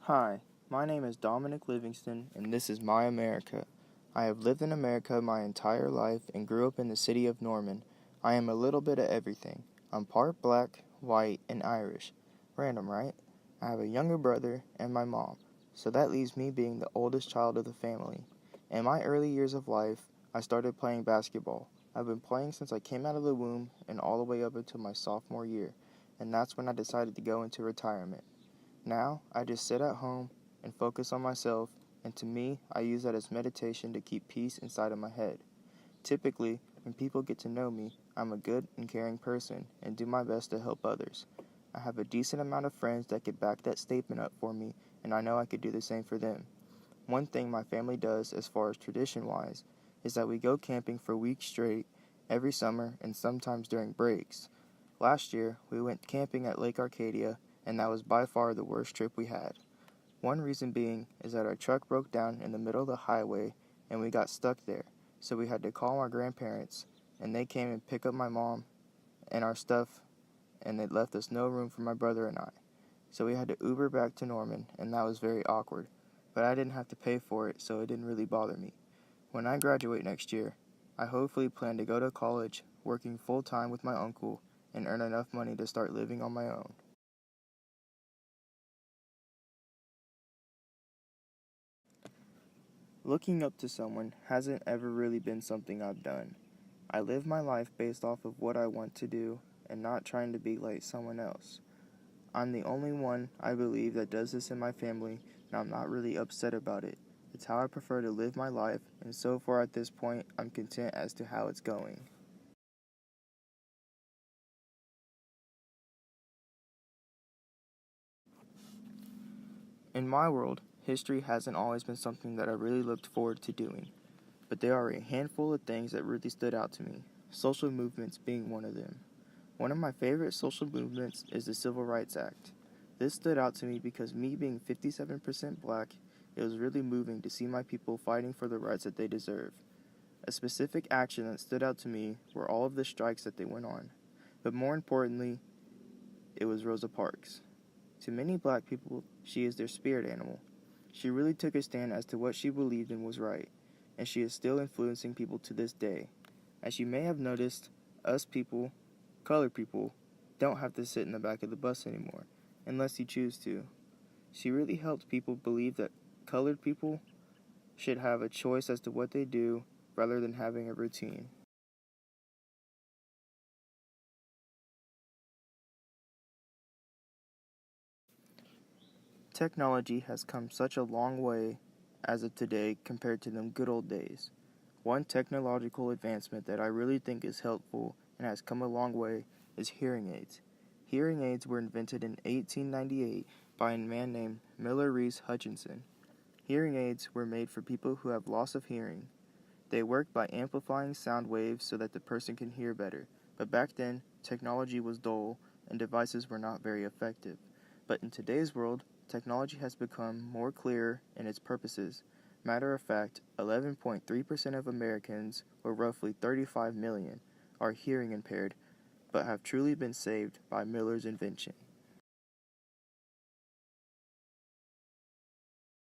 Hi, my name is Dominic Livingston, and this is My America. I have lived in America my entire life and grew up in the city of Norman. I am a little bit of everything. I'm part black, white, and Irish. Random, right? I have a younger brother and my mom, so that leaves me being the oldest child of the family. In my early years of life, I started playing basketball. I've been playing since I came out of the womb and all the way up until my sophomore year, and that's when I decided to go into retirement. Now, I just sit at home and focus on myself, and to me, I use that as meditation to keep peace inside of my head. Typically, when people get to know me, I'm a good and caring person and do my best to help others. I have a decent amount of friends that could back that statement up for me, and I know I could do the same for them. One thing my family does, as far as tradition wise, is that we go camping for weeks straight every summer and sometimes during breaks. Last year, we went camping at Lake Arcadia, and that was by far the worst trip we had. One reason being is that our truck broke down in the middle of the highway and we got stuck there, so we had to call my grandparents, and they came and picked up my mom and our stuff, and it left us no room for my brother and I. So we had to Uber back to Norman, and that was very awkward. But I didn't have to pay for it, so it didn't really bother me. When I graduate next year, I hopefully plan to go to college, working full time with my uncle, and earn enough money to start living on my own. Looking up to someone hasn't ever really been something I've done. I live my life based off of what I want to do and not trying to be like someone else. I'm the only one, I believe, that does this in my family, and I'm not really upset about it. It's how I prefer to live my life, and so far at this point, I'm content as to how it's going. In my world, history hasn't always been something that I really looked forward to doing, but there are a handful of things that really stood out to me, social movements being one of them. One of my favorite social movements is the Civil Rights Act. This stood out to me because me being 57% black, it was really moving to see my people fighting for the rights that they deserve. A specific action that stood out to me were all of the strikes that they went on. But more importantly, it was Rosa Parks. To many black people, she is their spirit animal. She really took a stand as to what she believed in was right, and she is still influencing people to this day. As you may have noticed, us people, colored people, don't have to sit in the back of the bus anymore, unless you choose to. She really helped people believe that colored people should have a choice as to what they do rather than having a routine. Technology has come such a long way as of today compared to them good old days. One technological advancement that I really think is helpful and has come a long way is hearing aids. Hearing aids were invented in 1898 by a man named Miller Reese Hutchinson. Hearing aids were made for people who have loss of hearing. They work by amplifying sound waves so that the person can hear better. But back then, technology was dull and devices were not very effective. But in today's world, technology has become more clear in its purposes. Matter of fact, 11.3% of Americans, or roughly 35 million, are hearing impaired, but have truly been saved by Miller's invention.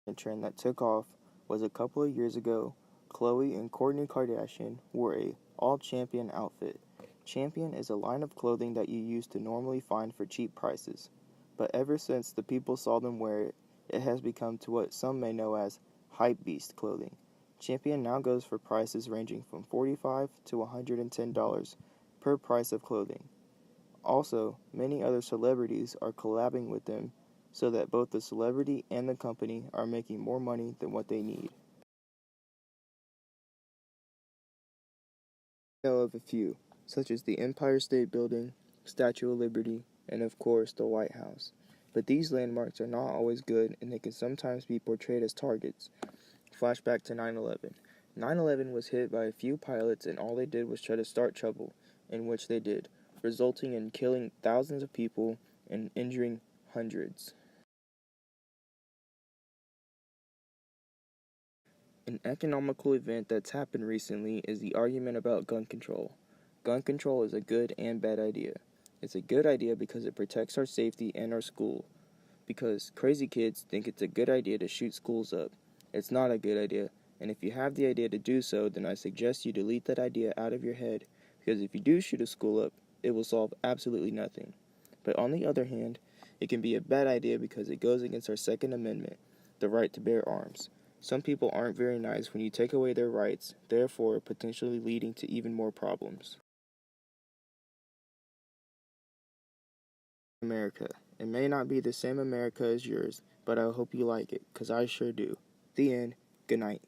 A trend that took off was a couple of years ago. Khloe and Kourtney Kardashian wore a all Champion outfit. Champion is a line of clothing that you used to normally find for cheap prices. But ever since the people saw them wear it, it has become to what some may know as hypebeast clothing. Champion now goes for prices ranging from $45 to $110 per price of clothing. Also, many other celebrities are collabing with them so that both the celebrity and the company are making more money than what they need. I know of a few, such as the Empire State Building, Statue of Liberty, and of course the White House. But these landmarks are not always good, and they can sometimes be portrayed as targets. Flashback to 9/11. 9/11 was hit by a few pilots, and all they did was try to start trouble, in which they did, resulting in killing thousands of people and injuring hundreds. An economical event that's happened recently is the argument about gun control. Gun control is a good and bad idea. It's a good idea because it protects our safety and our school. Because crazy kids think it's a good idea to shoot schools up. It's not a good idea, and if you have the idea to do so, then I suggest you delete that idea out of your head, because if you do shoot a school up, it will solve absolutely nothing. But on the other hand, it can be a bad idea because it goes against our Second Amendment, the right to bear arms. Some people aren't very nice when you take away their rights, therefore potentially leading to even more problems. America. It may not be the same America as yours, but I hope you like it, 'cause I sure do. The end. Good night.